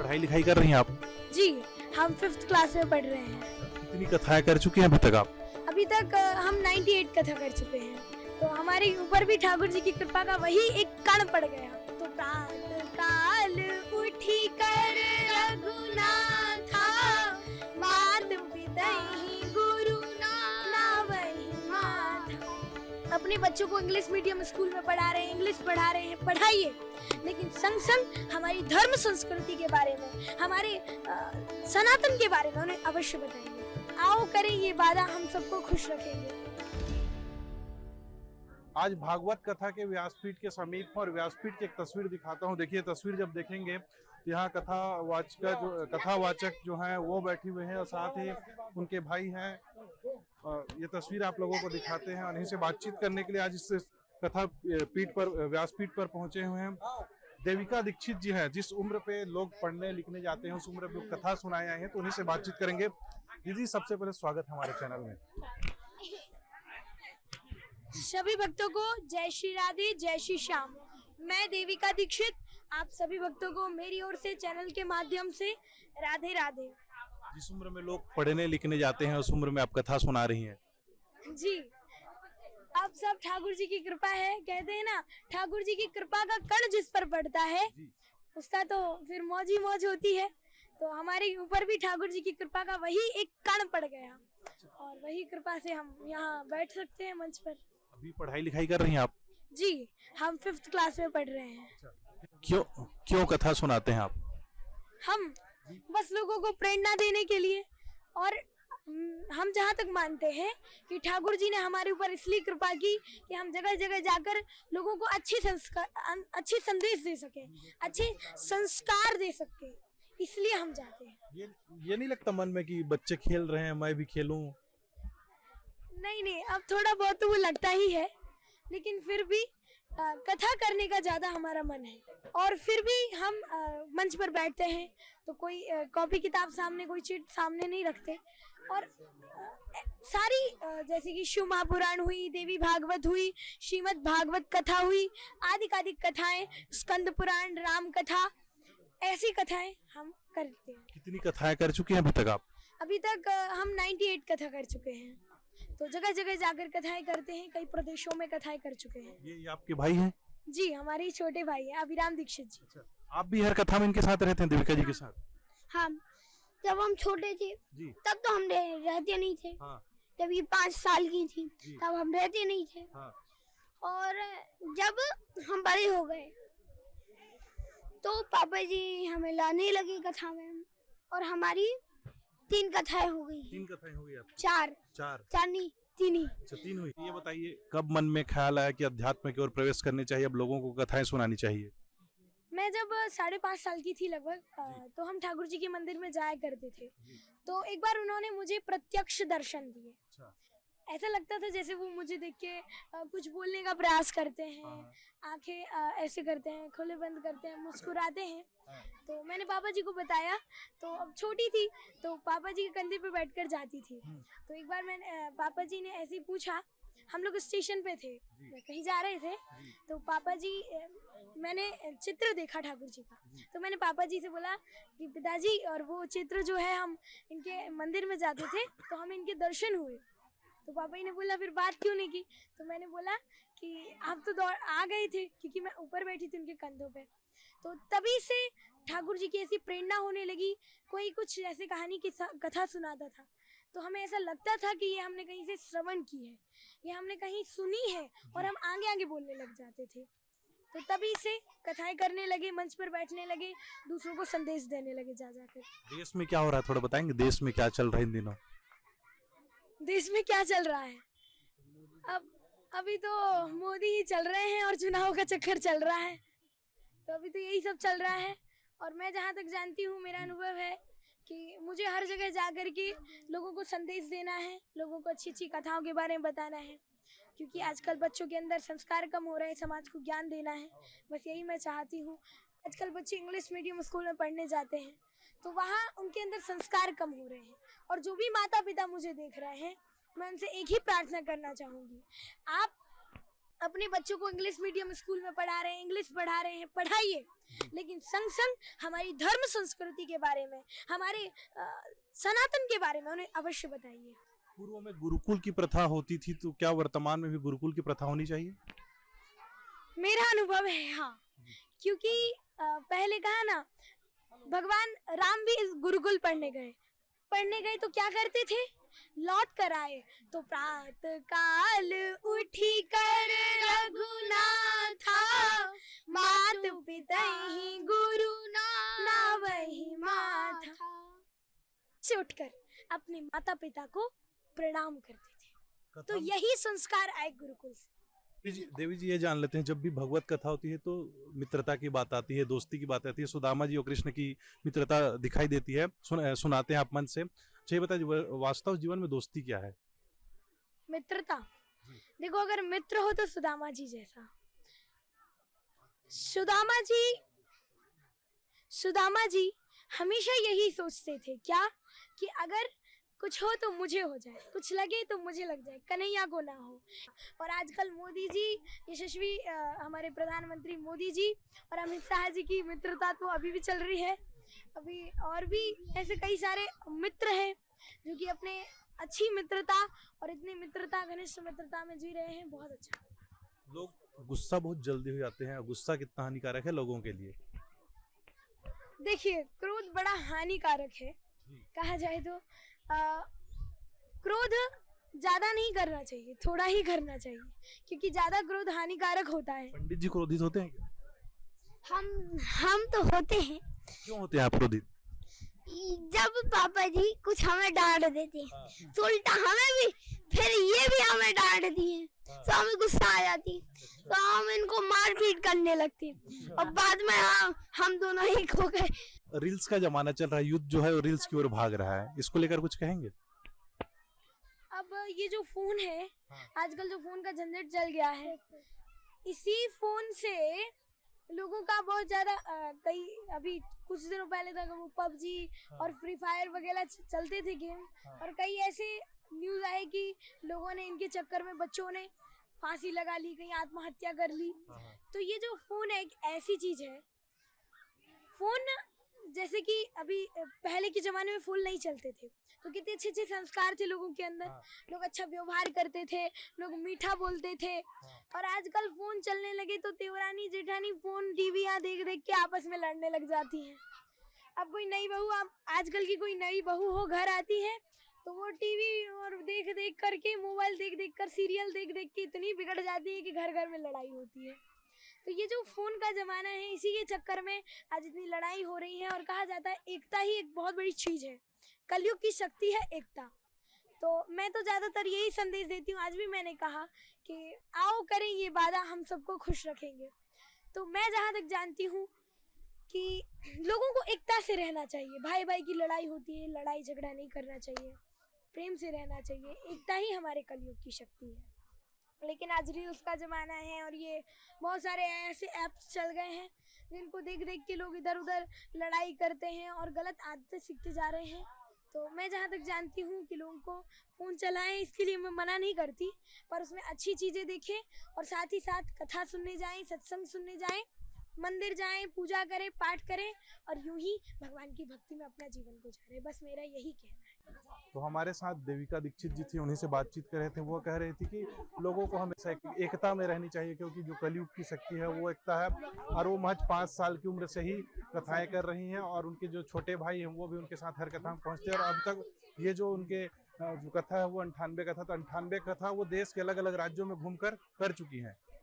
पढ़ाई लिखाई कर रही हैं आप? जी, हम 5th क्लास में पढ़ रहे हैं। कितनी कथाएं कर चुके हैं अभी तक आप? अभी तक हम 98 कथा कर चुके हैं। तो हमारे ऊपर भी ठाकुर जी की कृपा का वही एक कण पड़ गया। तो प्रातः काल उठी कर रघुनाथा, मात पितहि गुरु नावहि माथा। अपने बच्चों को इंग्लिश मीडियम स्कूल में पढ़ा रहे हैं, इंग्लिश पढ़ा रहे हैं, पढ़ाइए, लेकिन संग संग हमारी धर्म संस्कृति के बारे में, हमारे सनातन के बारे में उन्हें अवश्य बताइए। आओ करें ये वादा, हम सबको खुश रखेंगे। आज भागवत कथा के व्यासपीठ के समीप और व्यासपीठ की एक तस्वीर दिखाता हूँ। देखिए तस्वीर जब देखेंगे तो यहाँ कथावाचक जो हैं वो बैठे हुए हैं और साथ ही उनके भाई हैं। ये तस्वीर आप लोगों को दिखाते हैं और इन्हीं से बातचीत करने के लिए आज इस कथा पीठ पर, व्यासपीठ पर पहुंचे हुए हैं। देविका दीक्षित जी हैं, जिस उम्र पे लोग पढ़ने लिखने जाते हैं उस उम्र पे कथा सुनाए आए हैं, तो उन्हीं से बातचीत करेंगे। दीदी सबसे पहले स्वागत है हमारे चैनल में। सभी भक्तों को जय श्री राधे, जय श्री श्याम। मैं देविका दीक्षित आप सभी भक्तों को मेरी ओर से चैनल के माध्यम से राधे राधे। जिस उम्र में लोग पढ़ने लिखने जाते हैं उस उम्र में आप कथा सुना रही हैं। जी, आप सब ठाकुर जी की कृपा है। कहते हैं ना, ठाकुर जी की कृपा का कण जिस पर पड़ता है उसका तो फिर मौज ही मौज होती है। तो हमारे ऊपर भी ठाकुर जी की कृपा का वही एक कण पड़ गया और वही कृपा से हम यहाँ बैठ सकते हैं मंच पर। अभी पढ़ाई लिखाई कर रही हैं आप? जी, हम 5th क्लास में पढ़ रहे हैं। क्यों कथा सुनाते हैं आप? हम बस लोगों को प्रेरणा देने के लिए, और हम जहाँ तक मानते हैं कि ठाकुर जी ने हमारे ऊपर इसलिए कृपा की कि हम जगह जगह जाकर लोगों को अच्छी संदेश दे सके, अच्छे संस्कार दे सके, इसलिए हम जाते हैं। ये नहीं लगता मन में कि बच्चे खेल रहे हैं मैं भी खेलूं? नहीं, अब थोड़ा बहुत तो वो लगता ही है, लेकिन फिर भी कथा करने का ज्यादा हमारा मन है। और फिर भी हम मंच पर बैठते हैं तो कोई कॉपी किताब सामने, कोई चिट सामने नहीं रखते। और सारी जैसे कि शिव महापुराण हुई, देवी भागवत हुई, श्रीमद् भागवत कथा हुई, आदि कथाएं, स्कंद पुराण, राम कथा, ऐसी कथाएं हम करते हैं। कितनी कथाएं कर चुके हैं अभी तक आप? अभी तक हम 98 कथा कर चुके हैं। तो जगह जगह जाकर कथाएं करते हैं, कई प्रदेशों में कथाएं कर चुके हैं। ये आपके भाई हैं? जी, हमारे छोटे भाई हैं अभिराम दीक्षित जी। अच्छा, आप भी हर कथा में इनके साथ रहते हैं, देविका जी के साथ? हाँ, जब हम छोटे थे जी। तब तो हम रहते नहीं थे। हाँ। जब ये 5 साल की थी तब हम रहते नहीं थे। हाँ। और जब हम बड़े हो गए तो पापा जी हमें लाने लगे कथा में, और हमारी 3 कथाएं हो गई। 3 कथाएं हो गई आपकी? 4 नहीं, 3 ही। अच्छा, 3 हुई। ये बताइए कब मन में ख्याल आया कि अध्यात्म की ओर प्रवेश करनी चाहिए, अब लोगों को कथाएं सुनानी चाहिए? मैं जब 5.5 साल की थी लगभग, तो हम ठाकुर जी के मंदिर में जाया करते थे। तो एक बार उन्होंने मुझे प्रत्यक्ष दर्शन दिए। अच्छा। ऐसा लगता था जैसे वो मुझे देख के कुछ बोलने का प्रयास करते हैं, आंखें ऐसे करते हैं, खोले बंद करते हैं, मुस्कुराते हैं। तो मैंने पापा जी को बताया, तो अब छोटी थी तो पापा जी के कंधे पे बैठकर जाती थी। तो एक बार मैंने पापा जी ने ऐसे ही पूछा, हम लोग स्टेशन पे थे, कहीं जा रहे थे, तो पापा जी, मैंने चित्र देखा ठाकुर जी का, तो मैंने पापा जी से बोला कि पिताजी, और वो चित्र जो है, हम इनके मंदिर में जाते थे तो हमें इनके दर्शन हुए। तो पापा जी ने बोला फिर बात क्यों नहीं की? तो मैंने बोला कि आप तो दौड़ आ गए थे, क्योंकि मैं ऊपर बैठी थी उनके कंधों पे। तो तभी से ठाकुर जी की ऐसी प्रेरणा होने लगी। कोई कुछ ऐसे कहानी की कथा सुनाता था तो हमें ऐसा लगता था कि ये हमने कहीं से श्रवण की है, ये हमने कहीं सुनी है, और हम आगे आगे बोलने लग जाते थे। तो तभी से कथाएं करने लगे, मंच पर बैठने लगे, दूसरों को संदेश देने लगे जा जाकर। देश में क्या हो रहा है थोड़ा बताएंगे? देश में क्या चल रहा है इन दिनों? देश में क्या चल रहा है? अभी तो मोदी ही चल रहे हैं और चुनाव का चक्कर चल रहा है, तो अभी तो यही सब चल रहा है। और मैं जहाँ तक जानती हूँ, मेरा अनुभव है कि मुझे हर जगह जाकर के लोगों को संदेश देना है, लोगों को अच्छी अच्छी कथाओं के बारे में बताना है, क्योंकि आजकल बच्चों के अंदर संस्कार कम हो रहे हैं, समाज को ज्ञान देना है, बस यही मैं चाहती हूँ। आजकल बच्चे इंग्लिश मीडियम स्कूल में पढ़ने जाते हैं तो वहाँ उनके अंदर संस्कार कम हो रहे हैं। और जो भी माता पिता मुझे देख रहे हैं, मैं उनसे एक ही प्रार्थना करना चाहूँगी, आप अपने बच्चों को इंग्लिश मीडियम स्कूल में पढ़ा रहे हैं, इंग्लिश पढ़ा रहे हैं, पढ़ाइए, लेकिन संग संग हमारी धर्म संस्कृति के बारे में, हमारे सनातन के बारे में उन्हें अवश्य बताइए। पूर्व में गुरुकुल की प्रथा होती थी, तो क्या वर्तमान में भी गुरुकुल की प्रथा होनी चाहिए? मेरा अनुभव है हाँ, क्योंकि पहले कहा ना, भगवान राम भी गुरुकुल पढ़ने गए तो क्या करते थे, लौट कर आए तो प्रातः काल उठी कर रघुनाथा, मात पिता ही गुरु ना वही माथा, से उठकर अपने माता पिता को प्रणाम करते थे। तो यही संस्कार आए गुरुकुल से। देवी जी ये जान लेते हैं, जब भी भगवत कथा होती है तो मित्रता की बात आती है, दोस्ती की बात आती है। सुदामा जी और कृष्ण की मित्रता दिखाई देती है, सुनाते हैं आप मन से। अच्छा ये बताइए, वास्तव जीवन में दोस्ती क्या है? मित्रता, देखो अगर मित्र हो तो सुदामा जी जैसा। सुदामा जी हमेशा यही सोचते थे, क्या कि अगर कुछ हो तो मुझे हो जाए, कुछ लगे तो मुझे लग जाए, कन्हैया को ना हो। और आजकल मोदी जी, यशस्वी हमारे प्रधानमंत्री मोदी जी और अमित शाह जी की मित्रता तो अभी भी चल रही है। अभी और भी ऐसे कई सारे मित्र हैं जो कि अपने अच्छी मित्रता और इतनी मित्रता, घनिष्ठ मित्रता में जी रहे हैं। बहुत अच्छा। लोग गुस्सा बहुत जल्दी हो जाते हैं, गुस्सा कितना हानिकारक है लोगों के लिए? देखिए, क्रोध बड़ा हानिकारक है। कहा जाए तो क्रोध ज्यादा नहीं करना चाहिए, थोड़ा ही करना चाहिए, क्योंकि ज्यादा क्रोध हानिकारक होता है। पंडित जी क्रोधित होते हैं क्या? हम तो होते हैं। क्यों होते हैं आप क्रोधित? जब पापा जी कुछ हमें डांट देते हैं तो उल्टा हमें भी, फिर ये भी हमें डांट दिए तो हमें गुस्सा आ जाती, तो हम इनको मार पीट करने लगते और बाद में हम दोनों ही खो गए। रील्स का जमाना चल रहा है, यूथ जो है वो रील्स की ओर भाग रहा है, इसको लेकर कुछ कहेंगे? अब ये जो फोन है, आजकल जो फोन का झंझट चल गया है, इसी फोन से लोगों का बहुत ज्यादा कई अभी कुछ दिनों पहले तक वो पबजी और फ्री फायर वगैरह चलते थे गेम, और कई ऐसे न्यूज आए कि लोगों ने इनके चक्कर में बच्चों ने फांसी लगा ली, कहीं आत्महत्या कर ली। तो ये जो फोन है एक ऐसी चीज है, फोन जैसे कि अभी पहले के जमाने में फोन नहीं चलते थे तो कितने अच्छे अच्छे संस्कार थे लोगों के अंदर, लोग अच्छा व्यवहार करते थे, लोग मीठा बोलते थे। और आजकल फोन चलने लगे तो देवरानी जेठानी फोन टीवी देख देख के आपस में लड़ने लग जाती हैं। अब कोई नई बहू, आजकल की कोई नई बहू हो घर आती है तो वो टीवी और देख देख करके, मोबाइल देख देख कर, सीरियल देख देख के इतनी बिगड़ जाती है कि घर घर में लड़ाई होती है। तो ये जो फोन का जमाना है, इसी के चक्कर में आज इतनी लड़ाई हो रही है। और कहा जाता है एकता ही एक बहुत बड़ी चीज है, कलयुग की शक्ति है एकता। तो मैं तो ज्यादातर यही संदेश देती हूँ। आज भी मैंने कहा कि आओ करें ये वादा, हम सबको खुश रखेंगे। तो मैं जहाँ तक जानती हूँ कि लोगों को एकता से रहना चाहिए। भाई भाई की लड़ाई होती है, लड़ाई झगड़ा नहीं करना चाहिए, प्रेम से रहना चाहिए। एकता ही हमारे कलयुग की शक्ति है। लेकिन आज रील्स का जमाना है और ये बहुत सारे ऐसे ऐप्स चल गए हैं जिनको देख देख के लोग इधर उधर लड़ाई करते हैं और गलत आदतें सीखते जा रहे हैं। तो मैं जहाँ तक जानती हूँ कि लोगों को फ़ोन चलाएं, इसके लिए मैं मना नहीं करती, पर उसमें अच्छी चीज़ें देखें और साथ ही साथ कथा सुनने जाएं, सत्संग सुनने जाएं, मंदिर जाएं, पूजा करें, पाठ करें और यूं ही भगवान की भक्ति में अपना जीवन गुजारें। बस मेरा यही कहना है। तो हमारे साथ देविका दीक्षित जी थी, उन्हीं से बातचीत कर रहे थे। वो कह रही थी कि लोगों को हमेशा एकता में रहनी चाहिए, क्योंकि जो कलयुग की शक्ति है वो एकता है। और वो महज 5 साल की उम्र से ही कथाएं कर रही हैं और उनके जो छोटे भाई हैं वो भी उनके साथ हर कथा में पहुँचते हैं। और अब तक ये जो उनके जो कथा है वो 98 कथा, तो 98 कथा वो देश के अलग अलग राज्यों में घूमकर कर चुकी हैं।